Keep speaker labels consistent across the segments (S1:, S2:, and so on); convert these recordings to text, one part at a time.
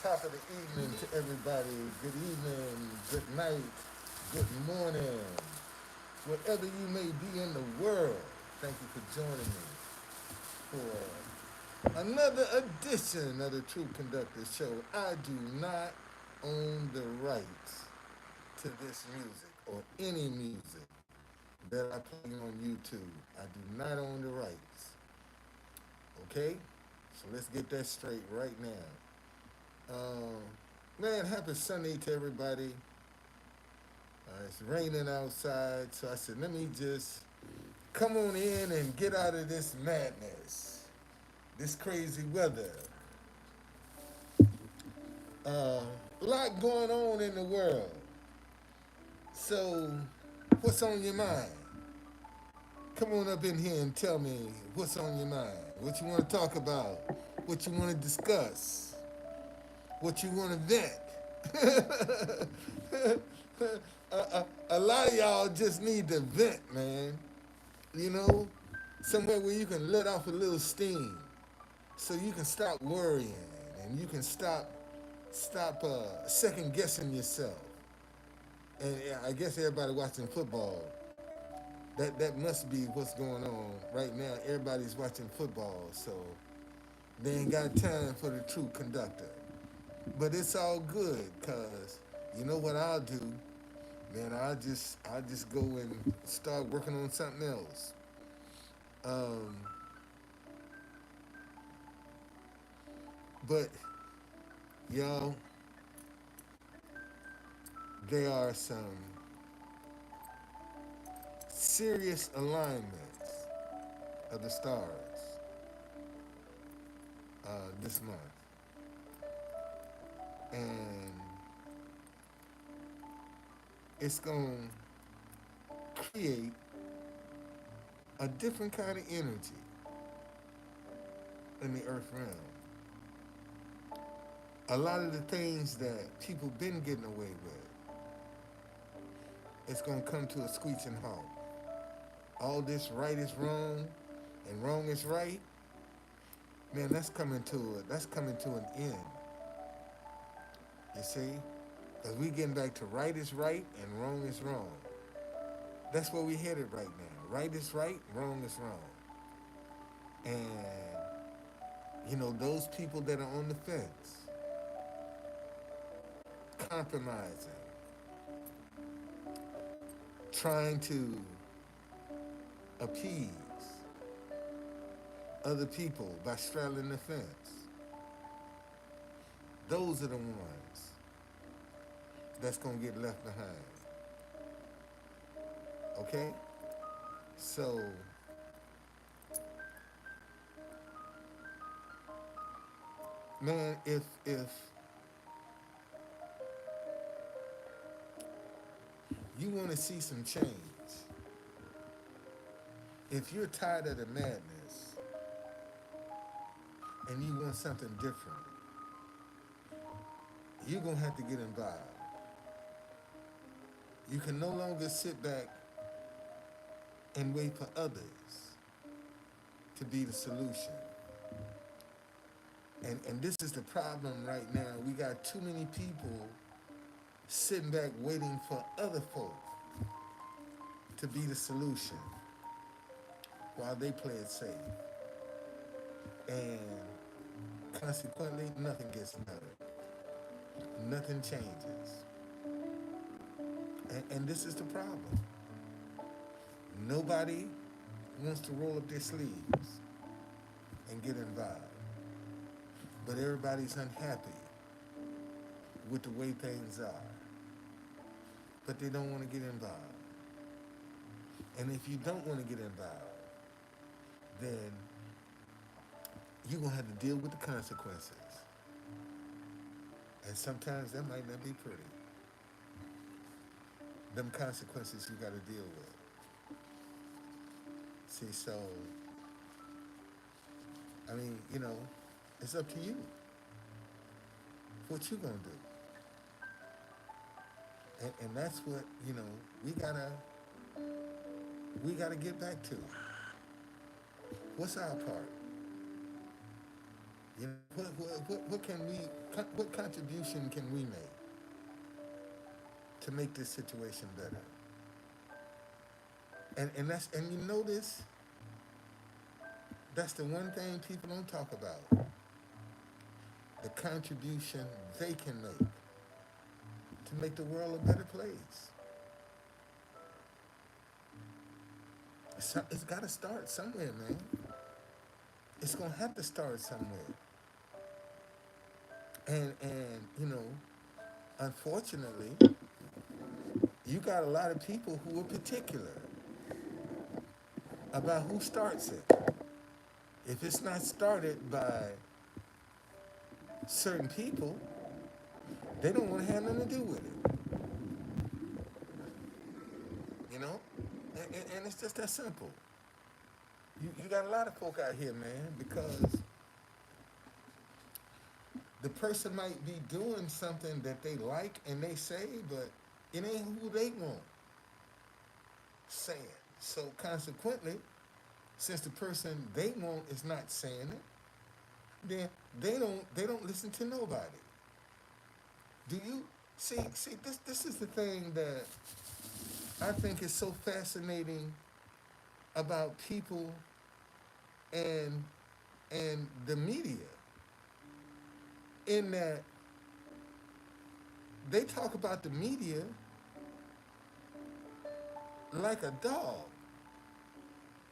S1: Top of the evening to everybody. Good evening, good night, good morning, wherever you may be in the world. Thank you for joining me for another edition of the True Conductor Show. I do not own the rights to this music or any music that I play on YouTube. I do not own the rights. Okay? So let's get that straight right now. Man, happy Sunday to everybody. It's raining outside, so I said, let me just come on in and get out of this madness, this crazy weather. Uh, a lot going on in the world. So, what's on your mind? Come on up in here and tell me what's on your mind, what you want to talk about, what you want to discuss, what you want to vent. A lot of y'all just need to vent, man. You know, somewhere where you can let off a little steam, so you can stop worrying and you can stop second guessing yourself. And I guess everybody watching football, that must be what's going on right now. Everybody's watching football, so they ain't got time for the true conductor. But it's all good, cause you know what I'll do, man. I'll just go and start working on something else. Um, but y'all, there are some serious alignments of the stars this month, and it's gonna create a different kind of energy in the earth realm. A lot of the things that people been getting away with, it's gonna come to a screeching halt. All this right is wrong and wrong is right, man, that's coming to an end. You see? Because we getting back to right is right and wrong is wrong. That's where we headed right now. Right is right, wrong is wrong. And those people that are on the fence, compromising, trying to appease other people by straddling the fence. Those are the ones that's gonna get left behind. Okay? So man, if you wanna see some change, if you're tired of the madness and you want something different, you're gonna have to get involved. You can no longer sit back and wait for others to be the solution. And this is the problem right now. We got too many people sitting back waiting for other folk to be the solution while they play it safe. And consequently, nothing gets done. Nothing changes. And this is the problem. Nobody wants to roll up their sleeves and get involved. But everybody's unhappy with the way things are. But they don't want to get involved. And if you don't want to get involved, then you're going to have to deal with the consequences. And sometimes that might not be pretty. Them consequences you got to deal with. See, so, I mean, it's up to you. What you gonna do? And that's what, we gotta get back to. What's our part? You know, what can we, what contribution can we make this situation better? And you notice that's the one thing people don't talk about. The contribution they can make to make the world a better place. It's got to start somewhere, man. It's gonna have to start somewhere. And unfortunately, you got a lot of people who are particular about who starts it. If it's not started by certain people, they don't want to have nothing to do with it. You know, and it's just that simple. You got a lot of folk out here, man, because the person might be doing something that they like and they say, but it ain't who they want saying. So consequently, since the person they want is not saying it, then they don't listen to nobody. Do you see this is the thing that I think is so fascinating about people and the media, in that they talk about the media like a dog,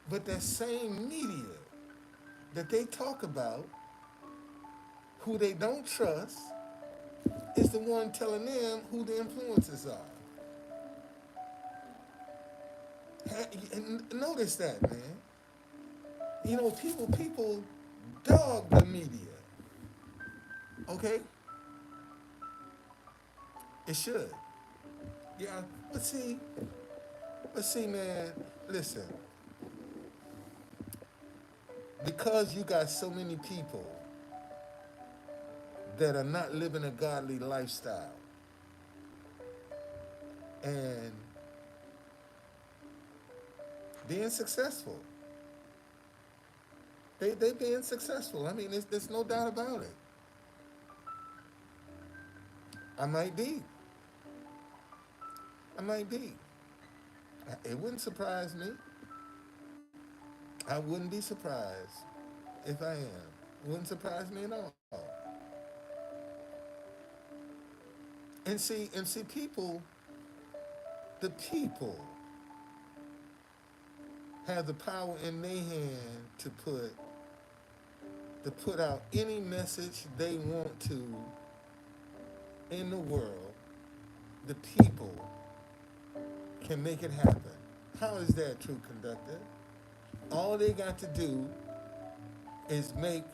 S1: but that same media that they talk about, who they don't trust, is the one telling them who the influences are. And notice that, man. You know, people dog the media. Okay, it should. Yeah, but see, man. Listen, because you got so many people that are not living a godly lifestyle, and being successful. They being successful. I mean, there's no doubt about it. I might be. I might be. It wouldn't surprise me. I wouldn't be surprised if I am. It wouldn't surprise me at all. And see, the people have the power in their hand to put out any message they want to in the world. The people can make it happen. How is that, true conductor? All they got to do is make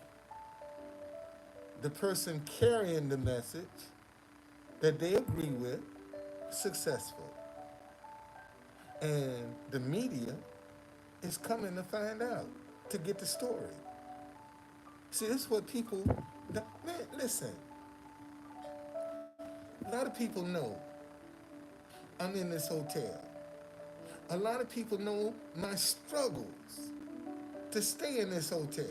S1: the person carrying the message that they agree with successful. And the media is coming to find out, to get the story. See, this is what people, man, listen, a lot of people know I'm in this hotel. A lot of people know my struggles to stay in this hotel.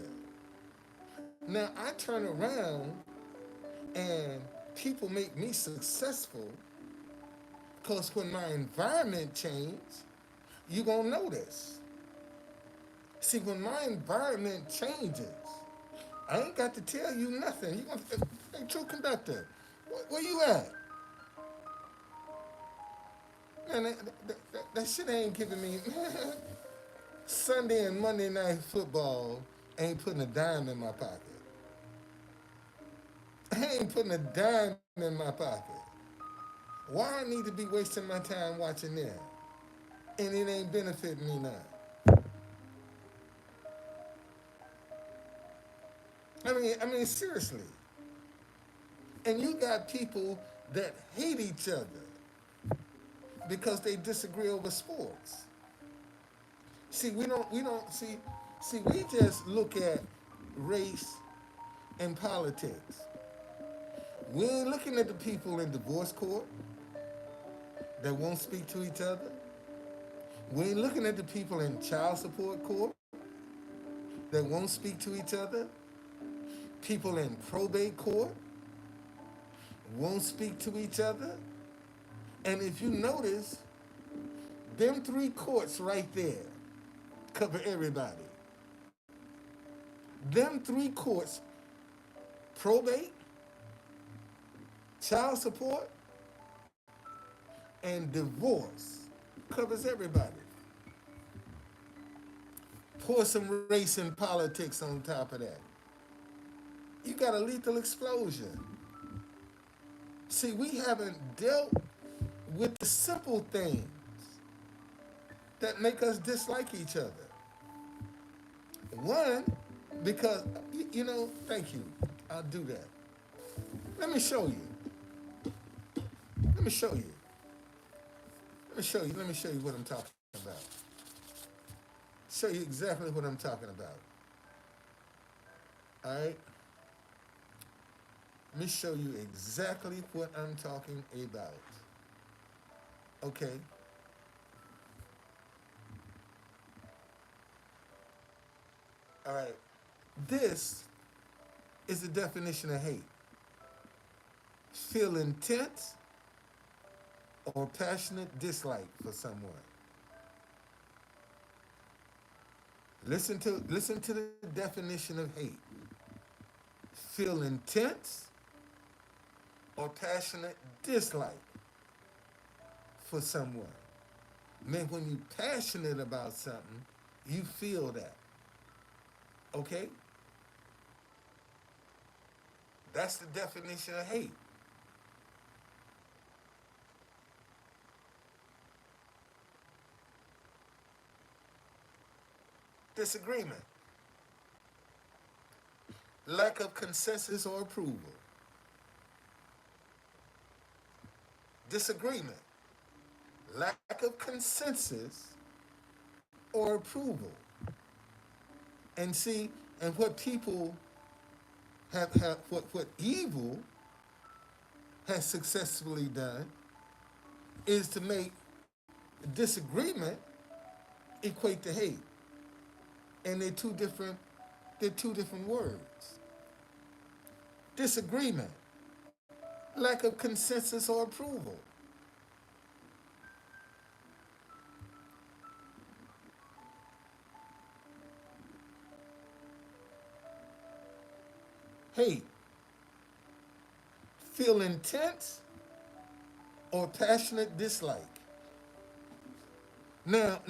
S1: Now, I turn around and people make me successful because when my environment changes, you're going to notice. See, when my environment changes, I ain't got to tell you nothing. You gonna say, hey, true conductor, where you at? Man, that shit ain't giving me. Sunday and Monday night football ain't putting a dime in my pocket. I ain't putting a dime in my pocket. Why I need to be wasting my time watching them? And it ain't benefiting me none. I mean, seriously. And you got people that hate each other because they disagree over sports. See, we just look at race and politics. We ain't looking at the people in divorce court that won't speak to each other. We ain't looking at the people in child support court that won't speak to each other. People in probate court won't speak to each other. And if you notice, them three courts right there cover everybody. Them three courts, probate, child support, and divorce, covers everybody. Pour some race and politics on top of that. You got a lethal explosion. See, we haven't dealt with the simple things that make us dislike each other. One, because, thank you. I'll do that. Let me show you. Let me show you. Let me show you what I'm talking about. Show you exactly what I'm talking about. All right? Let me show you exactly what I'm talking about. Okay. All right. This is the definition of hate. Feel intense or passionate dislike for someone. Listen to the definition of hate. Feel intense or passionate dislike for someone. Man, when you're passionate about something, you feel that. Okay? That's the definition of hate. Disagreement. Lack of consensus or approval. Disagreement. Lack of consensus or approval. And see, and what people have what evil has successfully done is to make disagreement equate to hate. And they're two different words. Disagreement, lack of consensus or approval. Hate, feel intense or passionate dislike. Now,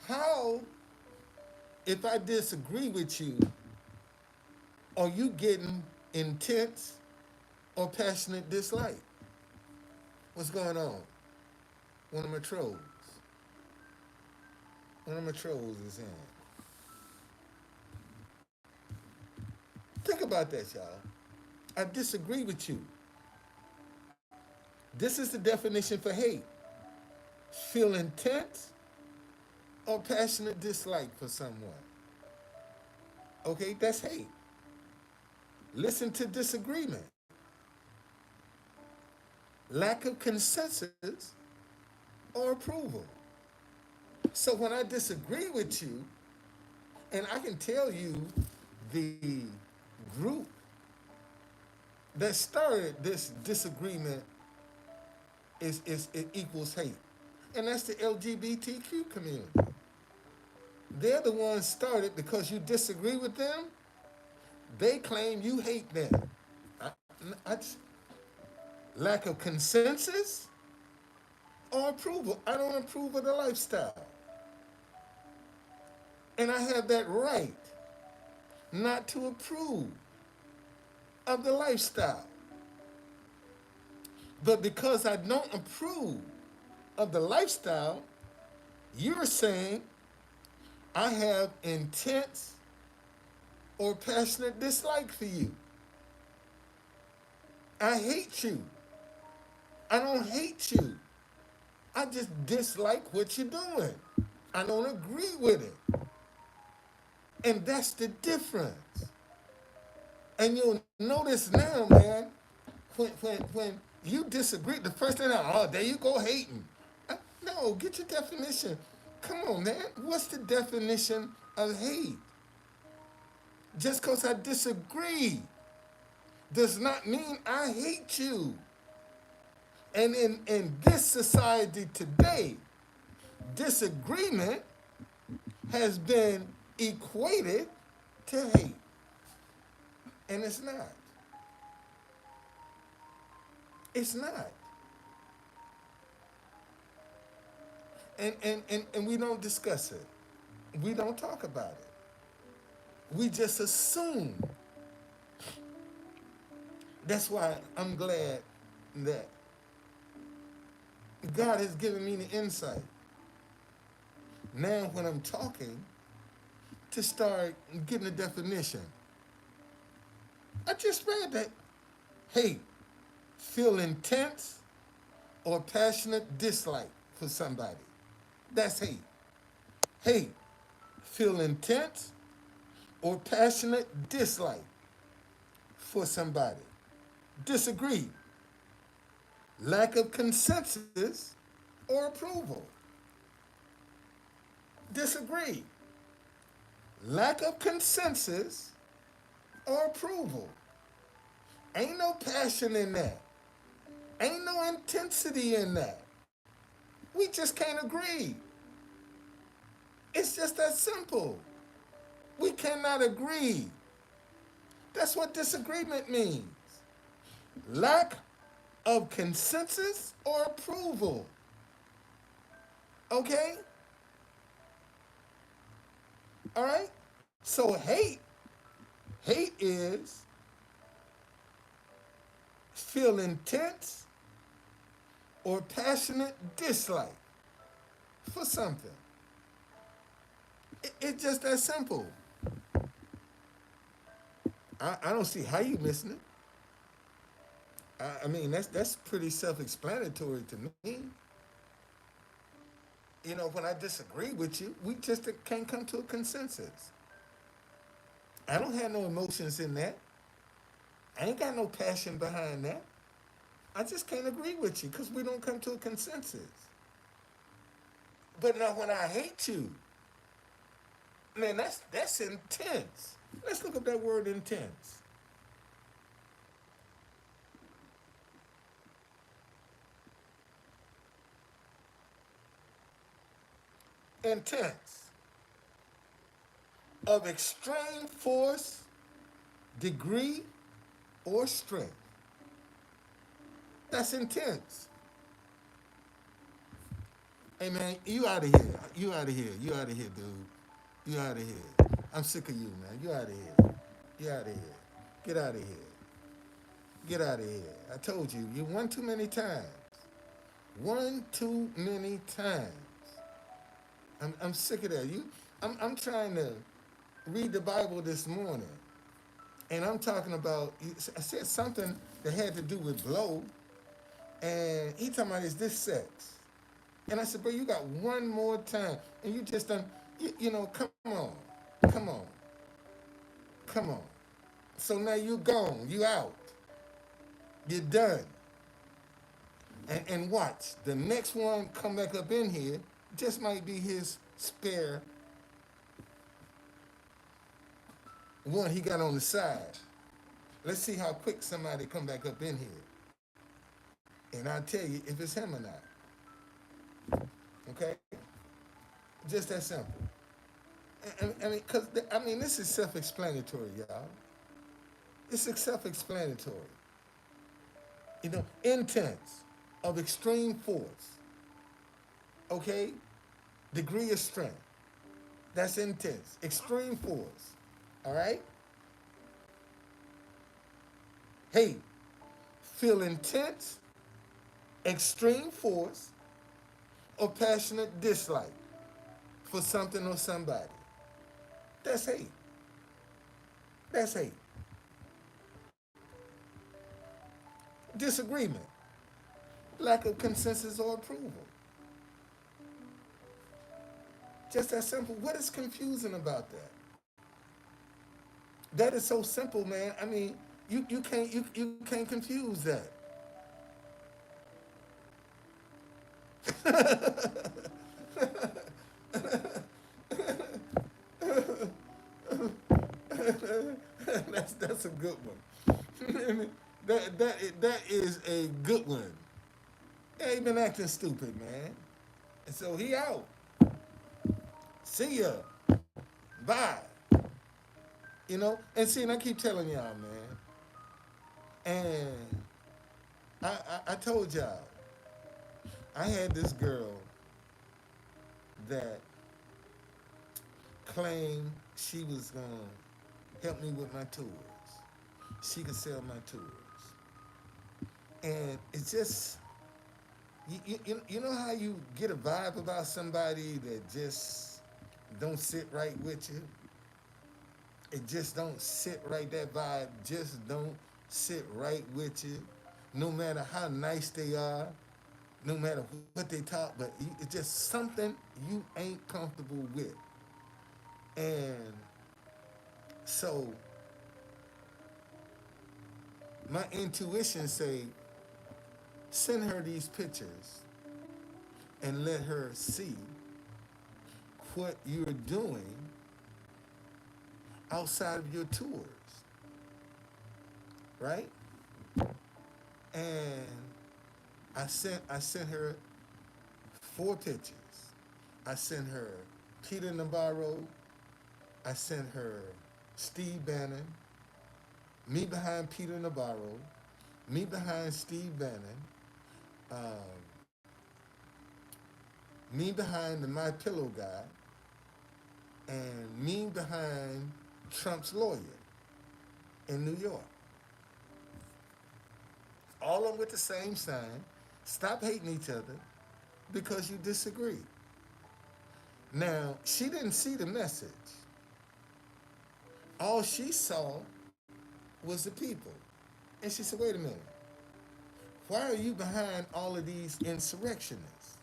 S1: how, if I disagree with you, are you getting intense or passionate dislike? What's going on? One of my trolls. One of my trolls is in. Think about that, y'all. I disagree with you. This is the definition for hate. Feel intense or passionate dislike for someone. Okay, that's hate. Listen to disagreement. Lack of consensus or approval. So when I disagree with you, and I can tell you the group that started this disagreement is it equals hate. And that's the LGBTQ community. They're the ones started because you disagree with them. They claim you hate them. I lack of consensus or approval. I don't approve of the lifestyle. And I have that right not to approve of the lifestyle. But because I don't approve of the lifestyle, you're saying I have intense or passionate dislike for you. I hate you. I don't hate you. I just dislike what you're doing. I don't agree with it. And that's the difference. And you'll notice now, man, when you disagree, the first thing, there you go hating. No, get your definition. Come on, man. What's the definition of hate? Just because I disagree does not mean I hate you. And in this society today, disagreement has been equated to hate. And it's not. It's not. And we don't discuss it. We don't talk about it. We just assume. That's why I'm glad that God has given me the insight now when I'm talking to start getting a definition. I just read that hate, feel intense or passionate dislike for somebody. That's hate. Hate, feel intense or passionate dislike for somebody. Disagree, lack of consensus or approval. Disagree, lack of consensus or approval. Ain't no passion in that. Ain't no intensity in that. We just can't agree. It's just that simple. We cannot agree. That's what disagreement means. Lack of consensus or approval. Okay? All right? So hate is feel intense or passionate dislike for something. It's just that simple. I don't see how you missing it. I mean, that's pretty self-explanatory to me. You know, when I disagree with you, we just can't come to a consensus. I don't have no emotions in that. I ain't got no passion behind that. I just can't agree with you because we don't come to a consensus. But now when I hate you, man, that's intense. Let's look up that word intense. Intense. Of extreme force, degree, or strength. That's intense. Hey man, you out of here. You out of here. You out of here, dude. You out of here. I'm sick of you, man. You out of here. You out of here. Get out of here. Get out of here. I told you, you won too many times. One too many times. I'm sick of that. I'm trying to read the Bible this morning, and I'm talking about. I said something that had to do with blow, and he talking about is this sex, and I said, bro, you got one more time, and you just done. You know, come on, come on. So now you gone. You out. You're done. And watch the next one come back up in here. Just might be his spare one he got on the side. Let's see how quick somebody come back up in here, and I'll tell you if it's him or not. Okay, just that simple. I mean, this is self-explanatory, y'all. It's self-explanatory. You know, intense, of extreme force. Okay, degree of strength. That's intense, extreme force. All right. Hate, feel intense, extreme force, or passionate dislike for something or somebody. That's hate. That's hate. Disagreement, lack of consensus or approval. Just that simple. What is confusing about that? That is so simple, man. I mean, you can't confuse that. That's a good one. That is a good one. Yeah, he been acting stupid, man. And so he out. See ya. Bye. And see, and I keep telling y'all, man. And I told y'all, I had this girl that claimed she was gonna help me with my tours. She could sell my tours. And it's just, you know how you get a vibe about somebody that just don't sit right with you? It just don't sit right. That vibe just don't sit right with you. No matter how nice they are, no matter what they talk, but it's just something you ain't comfortable with. And so my intuition say, send her these pictures and let her see what you're doing outside of your tours, right? And I sent her 4 pictures. I sent her Peter Navarro. I sent her Steve Bannon, me behind Peter Navarro, me behind Steve Bannon, um, me behind the My Pillow guy, and me behind Trump's lawyer in New York. All of them with the same sign. Stop hating each other because you disagree. Now, she didn't see the message. All she saw was the people. And she said, wait a minute. Why are you behind all of these insurrectionists?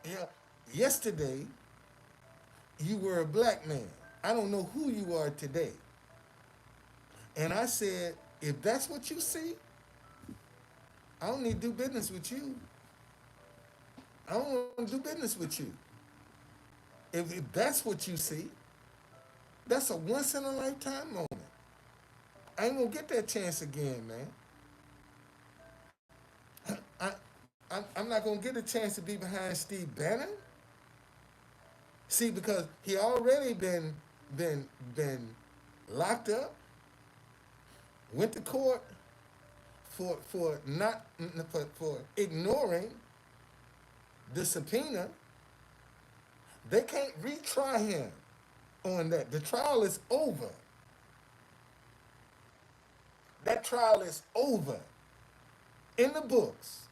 S1: Yeah, yesterday, you were a black man. I don't know who you are today. And I said, if that's what you see, I don't need to do business with you. I don't want to do business with you. If that's what you see, that's a once in a lifetime moment. I ain't gonna get that chance again, man. I, I'm not gonna get a chance to be behind Steve Bannon. See, because he already been locked up, went to court for not for ignoring the subpoena. They can't retry him on that. The trial is over. That trial is over in the books.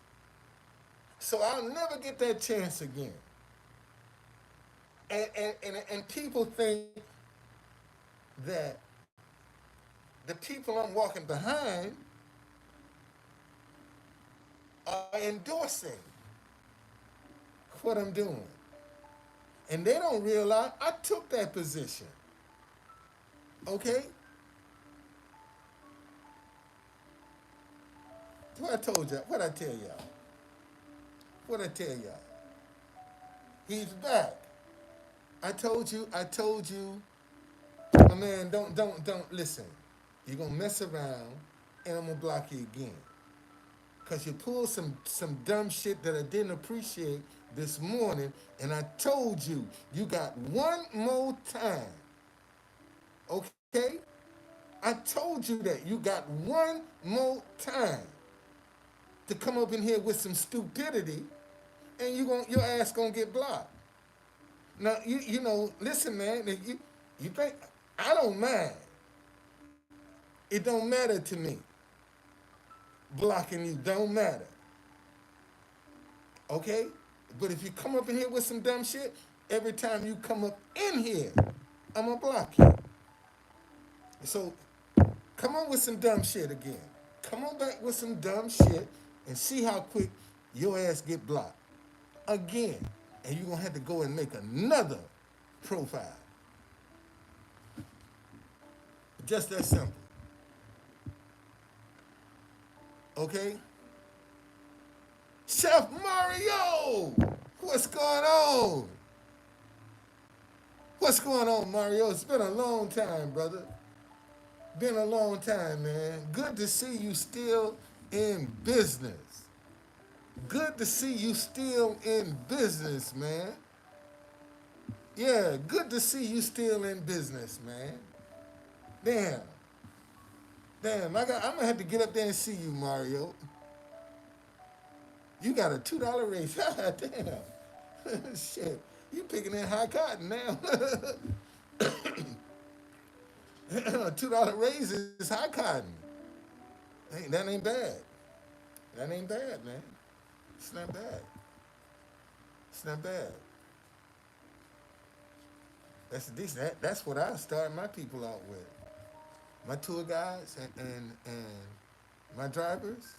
S1: So I'll never get that chance again. And people think that the people I'm walking behind are endorsing what I'm doing. And they don't realize I took that position. Okay? What I told y'all, what I tell y'all, what I tell y'all. He's back. I told you, my man, don't listen. You're gonna mess around and I'm gonna block you again. Cause you pulled some dumb shit that I didn't appreciate this morning, and I told you, you got one more time. Okay? I told you that you got one more time to come up in here with some stupidity, and your ass gonna get blocked. Now listen, man. If you think I don't mind, it don't matter to me. Blocking you don't matter. Okay? But if you come up in here with some dumb shit, every time you come up in here, I'm gonna block you. So come on with some dumb shit again. Come on back with some dumb shit and see how quick your ass get blocked. Again. And you're gonna have to go and make another profile. Just that simple. Okay? Chef Mario! What's going on? What's going on, Mario? It's been a long time, brother. Been a long time, man. Good to see you still in business. Good to see you still in business, man. Yeah, good to see you still in business, man. Damn. Damn, I'm gonna have to get up there and see you, Mario. You got a $2 raise. Damn. Shit. You picking in high cotton now. A $2 raise is high cotton. Hey, that ain't bad. That ain't bad, man. It's not bad. It's not bad. That's decent. That's what I start my people out with. My tour guides and my drivers.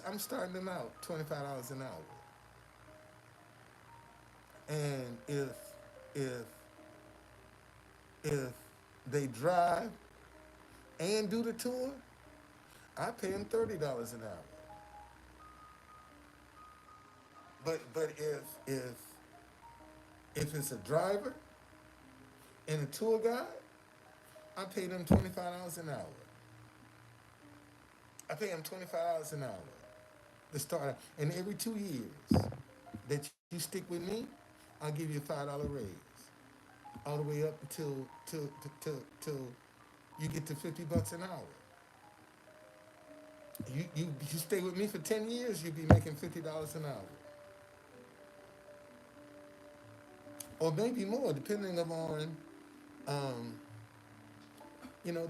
S1: I'm starting them out $25 an hour. And if if they drive and do the tour, I pay them $30 an hour. But if it's a driver and a tour guide, I pay them $25 an hour. I pay them $25 an hour to start. And every 2 years that you stick with me, I'll give you a $5 raise, all the way up till you get to $50 an hour. You stay with me for 10 years, you'll be making $50 an hour, or maybe more, depending upon um,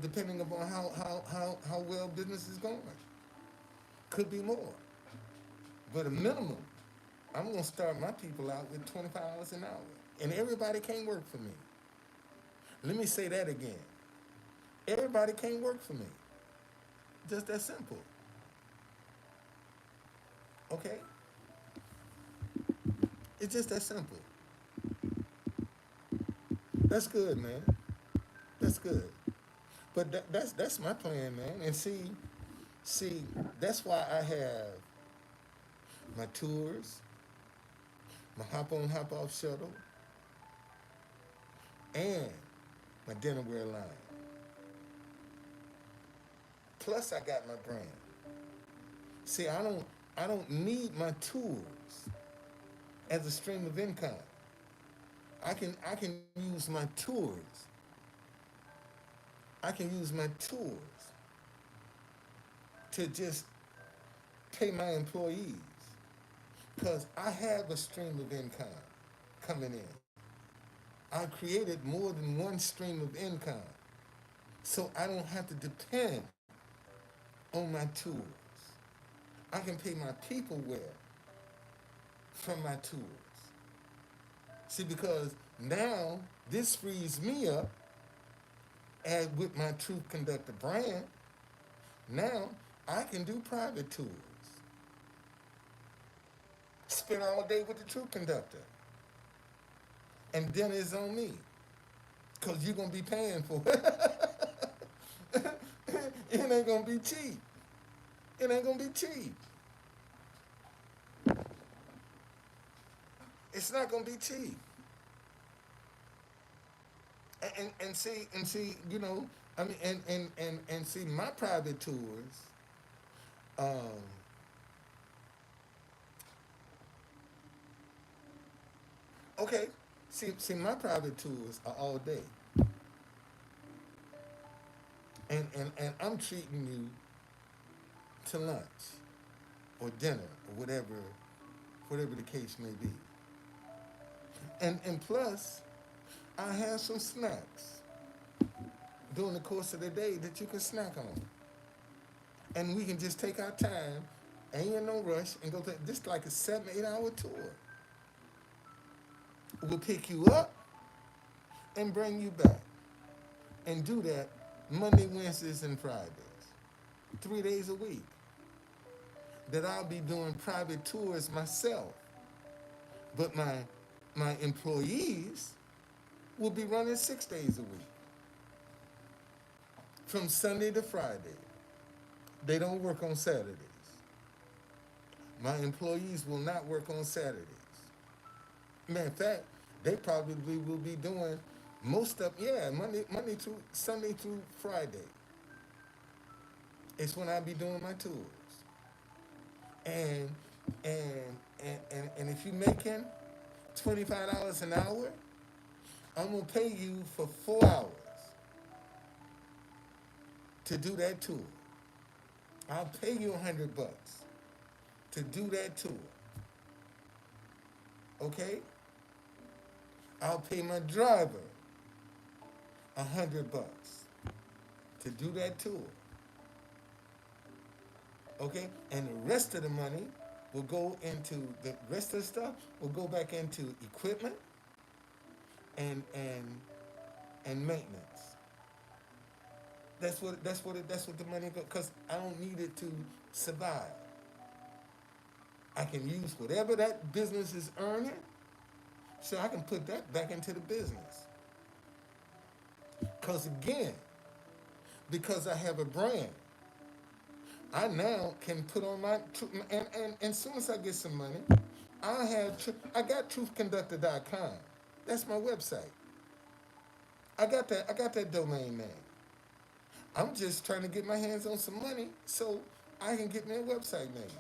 S1: depending upon how well business is going. Could be more, but a minimum. I'm gonna start my people out with $25 an hour, and everybody can't work for me. Let me say that again. Everybody can't work for me. Just that simple. Okay? It's just that simple. That's good, man. That's good. But that's my plan, man. And see, that's why I have my tours, my hop on, hop off shuttle, and my dinnerware line. Plus, I got my brand. See, I don't need my tours as a stream of income. I can use my tours. I can use my tours to just pay my employees, because I have a stream of income coming in. I created more than one stream of income, so I don't have to depend on my tours. I can pay my people well from my tours. See, because now this frees me up, and with my Truth Conductor brand, now I can do private tours. Spend all day with the Truth Conductor. And dinner is on me, because you're going to be paying for it. It ain't going to be cheap. It ain't going to be cheap. It's not going to be cheap. And see, I mean, and see, my private tours, um, okay, see, my private tours are all day, and I'm treating you to lunch or dinner or whatever the case may be, and plus, I have some snacks during the course of the day that you can snack on. And we can just take our time, ain't in no rush, and go to just like a 7, 8 hour tour. We'll pick you up and bring you back. And do that Monday, Wednesdays, and Fridays. 3 days a week. That I'll be doing private tours myself. But my employees will be running 6 days a week. From Sunday to Friday. They don't work on Saturdays. My employees will not work on Saturdays. Matter of fact, They probably will be doing most of, yeah, Monday through Sunday through Friday. It's when I be doing my tours. And and if you making $25 an hour, I'm gonna pay you for 4 hours to do that tour. I'll pay you $100 to do that tour. Okay? I'll pay my driver $100 to do that tour. Okay? And the rest of the money will go into the rest of the stuff will go back into equipment and maintenance. That's what the money goes, because I don't need it to survive. I can use whatever that business is earning, so I can put that back into the business. Because again, because I have a brand, I now can put on my and as soon as I get some money, I got truthconductor.ca. That's my website. I got that domain name. I'm just trying to get my hands on some money so I can get me a website name.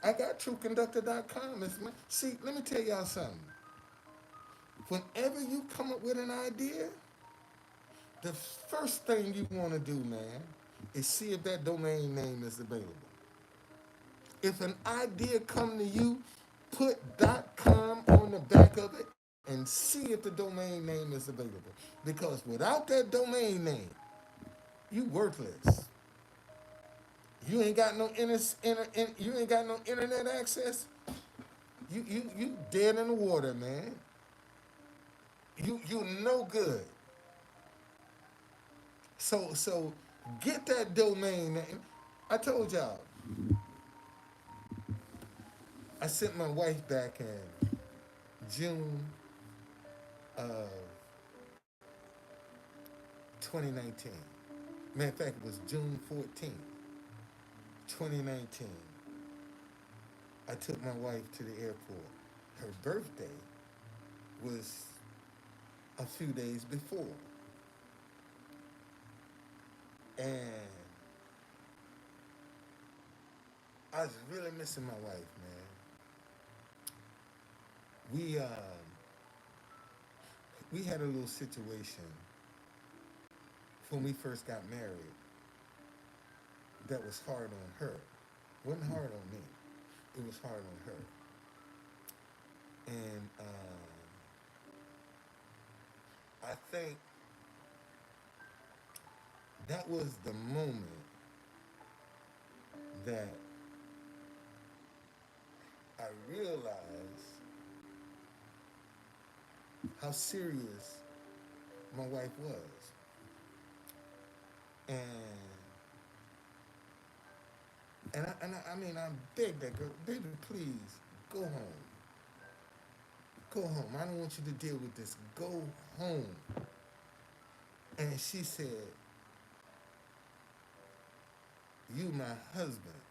S1: I got truthconductor.com. See, let me tell y'all something. Whenever you come up with an idea, the first thing you want to do, man, is see if that domain name is available. If an idea come to you, put .com on the back of it and see if the domain name is available. Because without that domain name, you worthless. You ain't got no you ain't got no internet access. You dead in the water, man. You no good. So get that domain name. I told y'all, I sent my wife back in June of 2019. Matter of fact, it was June 14th, 2019. I took my wife to the airport. Her birthday was a few days before. And I was really missing my wife, man. We we had a little situation when we first got married that was hard on her. It wasn't hard on me. It was hard on her. And I think that was the moment that I realized how serious my wife was. And I mean, I begged that girl, baby, please, go home. Go home. I don't want you to deal with this. Go home. And she said, you my husband.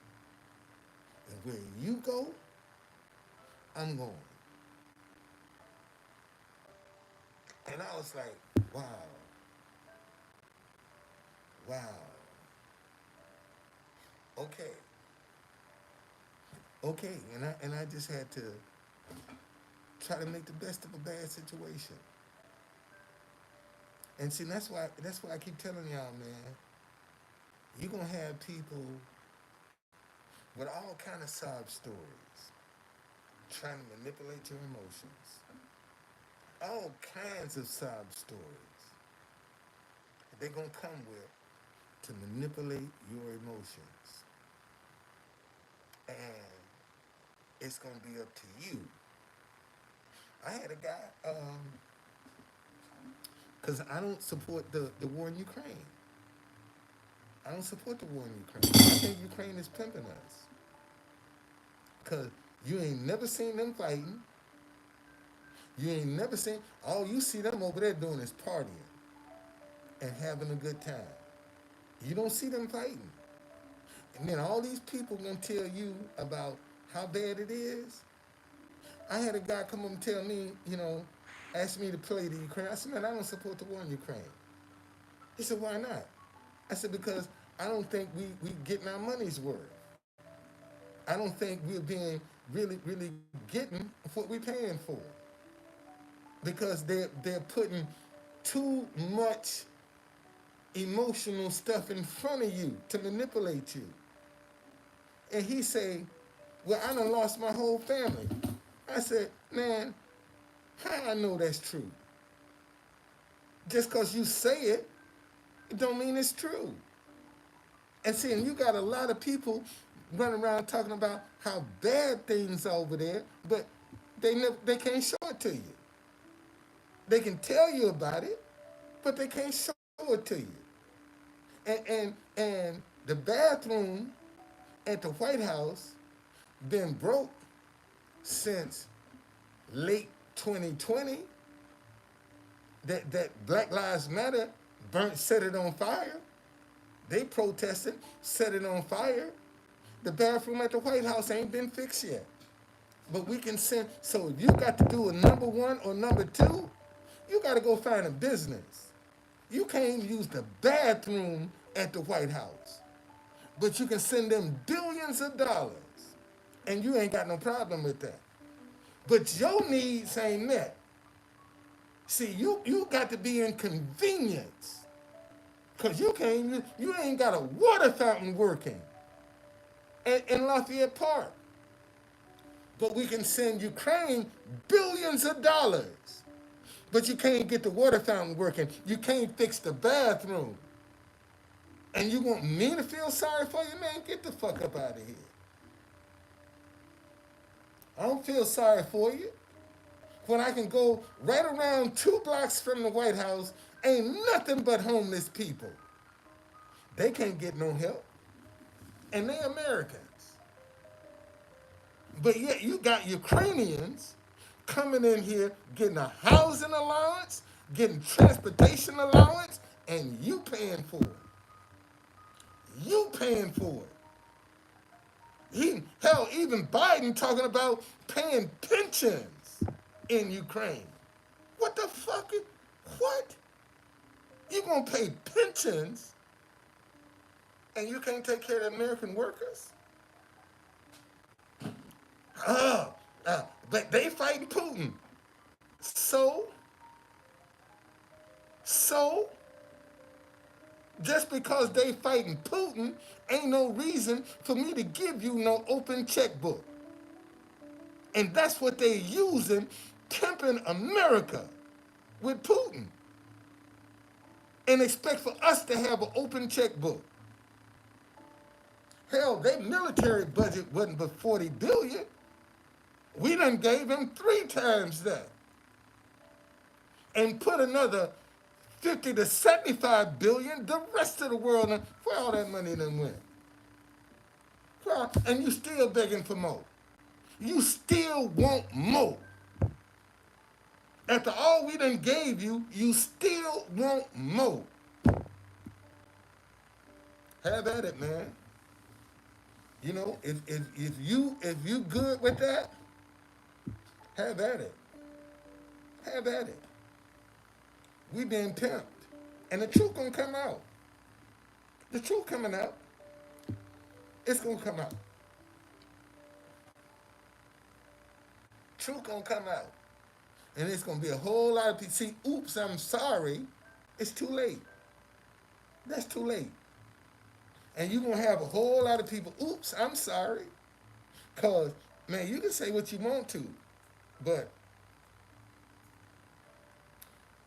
S1: And where you go, I'm going. And I was like, wow, wow, okay, okay. And I just had to try to make the best of a bad situation. And see, that's why I keep telling y'all, man, you're gonna have people with all kind of sob stories trying to manipulate your emotions. All kinds of sob stories they're gonna come with to manipulate your emotions. And it's gonna be up to you. I had a guy, because I don't support the war in Ukraine. I don't support the war in Ukraine. I think Ukraine is pimping us. Because you ain't never seen them fighting. You ain't never seen, all you see them over there doing is partying and having a good time. You don't see them fighting. And then all these people gonna tell you about how bad it is. I had a guy come up and tell me, ask me to play the Ukraine. I said, man, I don't support the war in Ukraine. He said, why not? I said, because I don't think we getting our money's worth. I don't think we're being really getting what we're paying for. Because they're putting too much emotional stuff in front of you to manipulate you. And he say, well, I done lost my whole family. I said, man, how I know that's true? Just because you say it, it don't mean it's true. And see, and you got a lot of people running around talking about how bad things are over there, but they can't show it to you. They can tell you about it, but they can't show it to you. And the bathroom at the White House been broke since late 2020. That Black Lives Matter set it on fire. They protested, set it on fire. The bathroom at the White House ain't been fixed yet. But we can send, so if you got to do a number one or number two, you got to go find a business. You can't use the bathroom at the White House, but you can send them billions of dollars, and you ain't got no problem with that. But your needs ain't met. See, you got to be inconvenienced, because you ain't got a water fountain working in Lafayette Park. But we can send Ukraine billions of dollars. But you can't get the water fountain working. You can't fix the bathroom. And you want me to feel sorry for you, man? Get the fuck up out of here. I don't feel sorry for you. When I can go right around 2 blocks from the White House, ain't nothing but homeless people. They can't get no help. And they Americans. But yet you got Ukrainians coming in here getting a housing allowance, getting transportation allowance, and you paying for it. You paying for it. Hell, even Biden talking about paying pensions in Ukraine. What the fuck? What? You gonna pay pensions and you can't take care of the American workers? Oh, but they fighting Putin. So, just because they fighting Putin ain't no reason for me to give you no open checkbook. And that's what they using, pimping America with Putin. And expect for us to have an open checkbook. Hell, their military budget wasn't but $40 billion. We done gave them 3 times that. And put another 50 to 75 billion, the rest of the world, where all that money done went. And you still begging for more. You still want more. After all we done gave you, you still want more. Have at it, man. You know, if you good with that, have at it. Have at it. We been pimped. And the truth gonna come out. The truth coming out. It's gonna come out. Truth gonna come out. And it's gonna be a whole lot of people. See, oops, I'm sorry. It's too late. That's too late. And you're gonna have a whole lot of people, oops, I'm sorry. Cause, man, you can say what you want to, but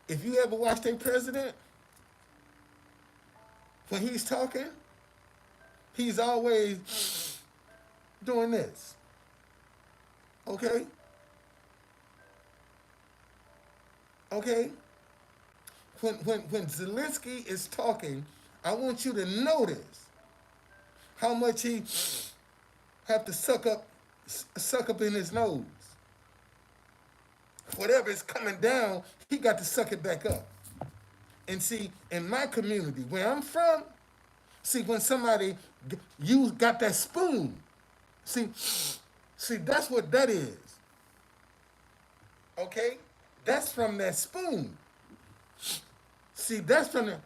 S1: if you ever watch their president, when he's talking, he's always doing this. Okay? Okay? When Zelensky is talking, I want you to notice how much he have to suck up in his nose. Whatever is coming down, he got to suck it back up. And see, in my community, where I'm from, see, when somebody got that spoon, see, that's what that is. Okay? That's from that spoon. See, that's from the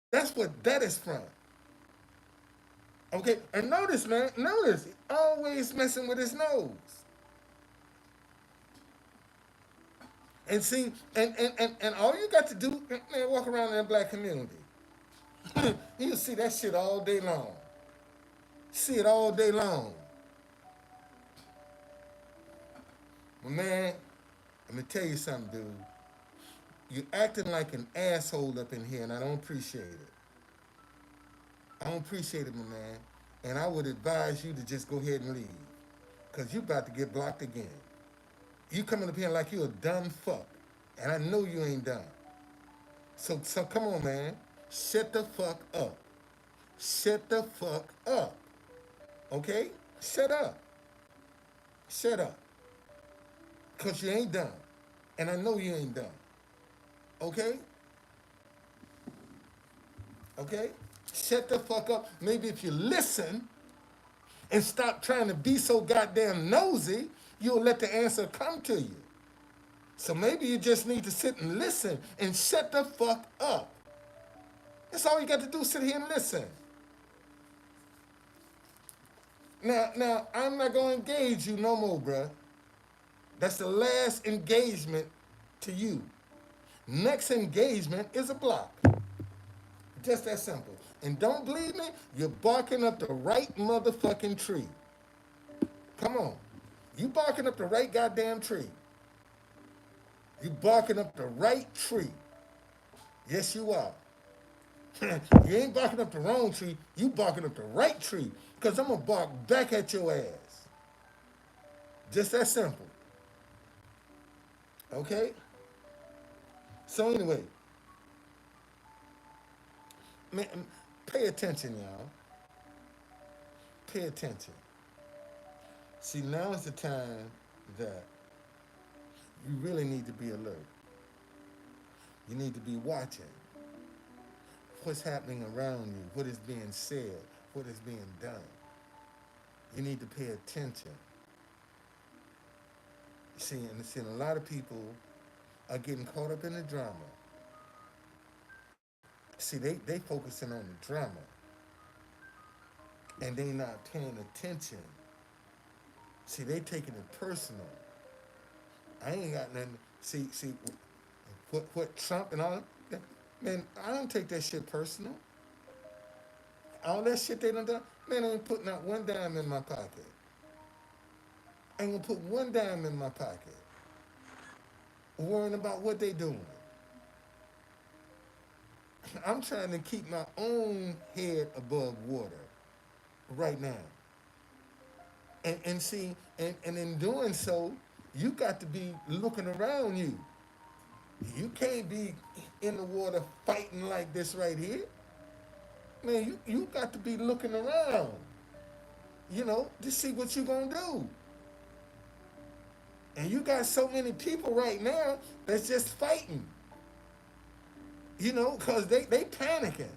S1: that's what that is from. Okay? And notice, man, notice, always messing with his nose. And see, and all you got to do, man, walk around in the black community. You'll see that shit all day long. See it all day long. But man, let me tell you something, dude. You're acting like an asshole up in here, and I don't appreciate it. I don't appreciate it, my man. And I would advise you to just go ahead and leave. Because you about to get blocked again. You coming up here like you a dumb fuck. And I know you ain't dumb. So come on, man. Shut the fuck up. Shut the fuck up. Okay? Shut up. Shut up. Because you ain't dumb. And I know you ain't dumb. Okay? Okay? Shut the fuck up. Maybe if you listen and stop trying to be so goddamn nosy, you'll let the answer come to you. So maybe you just need to sit and listen and shut the fuck up. That's all you got to do, sit here and listen. Now, I'm not going to engage you no more, bruh. That's the last engagement to you. Next engagement is a block. Just that simple. And don't believe me, you're barking up the right motherfucking tree. Come on. You barking up the right goddamn tree. You barking up the right tree. Yes, you are. You ain't barking up the wrong tree. You barking up the right tree. Because I'm going to bark back at your ass. Just that simple. Okay? So anyway, man, pay attention, y'all. Pay attention. See, now is the time that you really need to be alert. You need to be watching what's happening around you, what is being said, what is being done. You need to pay attention. See, and a lot of people are getting caught up in the drama. See, they focusing on the drama, and they not paying attention. See, they taking it personal. I ain't got nothing. See, what Trump and all that, man, I don't take that shit personal. All that shit they done done, man, I ain't putting out one dime in my pocket. I ain't gonna put one dime in my pocket. Worrying about what they doing. I'm trying to keep my own head above water right now. And see, and in doing so, you got to be looking around you. You can't be in the water fighting like this right here. Man, you got to be looking around, to see what you're going to do. And you got so many people right now that's just fighting, because they panicking.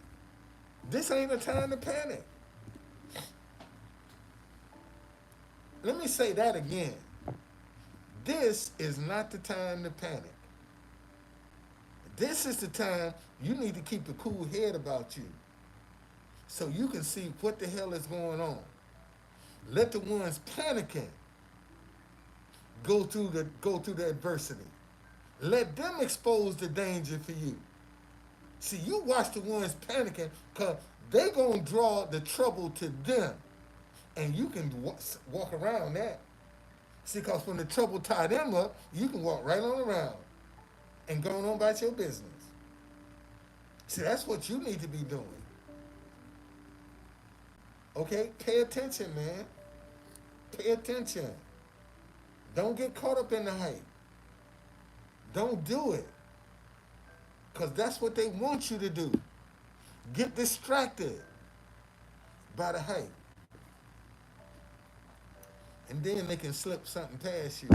S1: This ain't a time to panic. Let me say that again. This is not the time to panic. This is the time you need to keep a cool head about you so you can see what the hell is going on. Let the ones panicking go through the adversity. Let them expose the danger for you. See, you watch the ones panicking because they going to draw the trouble to them. And you can walk around that. See, because when the trouble tie them up, you can walk right on around and go on about your business. See, that's what you need to be doing. Okay? Pay attention, man. Pay attention. Don't get caught up in the hype. Don't do it. Because that's what they want you to do. Get distracted by the hype. And then they can slip something past you.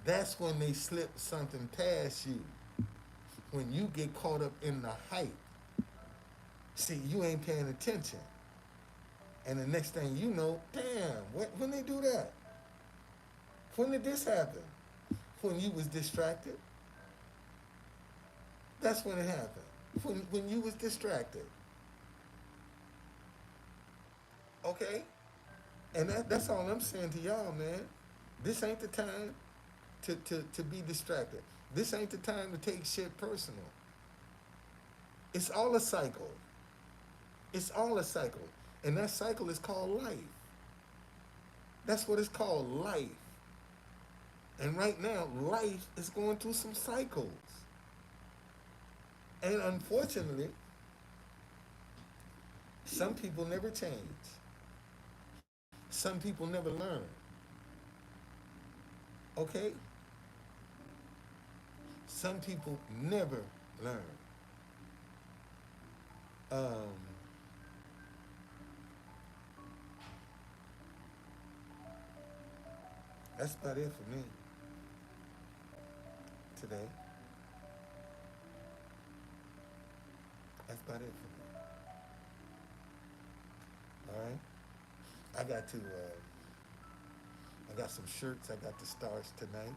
S1: That's when they slip something past you. When you get caught up in the hype. See, you ain't paying attention. And the next thing you know, damn, when they do that? When did this happen? When you was distracted. That's when it happened. When you was distracted. Okay? And that's all I'm saying to y'all, man. This ain't the time to be distracted. This ain't the time to take shit personal. It's all a cycle. It's all a cycle. And that cycle is called life. That's what it's called, life. And right now, life is going through some cycles. And unfortunately, some people never change. Some people never learn. Okay? Some people never learn. Um, that's about it for me today. That's about it for me. All right? I got to. I got some shirts. I got the stars tonight.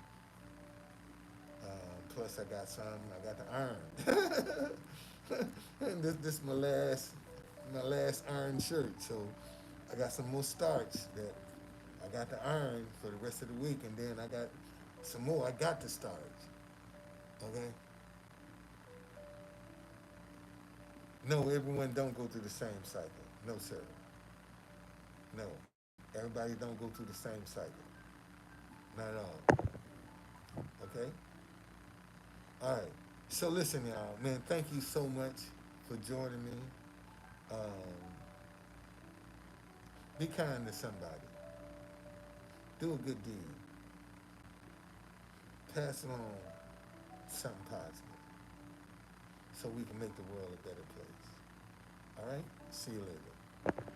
S1: Plus, I got some. I got the iron. And this my last iron shirt. So I got some more starch that I got the iron for the rest of the week, and then I got some more. I got the starch. Okay. No, everyone don't go through the same cycle. No, sir. No. Everybody don't go through the same cycle. Not at all. Okay. All right. So listen, y'all, man. Thank you so much for joining me. Um, be kind to somebody. Do a good deed. Pass along something positive so we can make the world a better place. All right? See you later.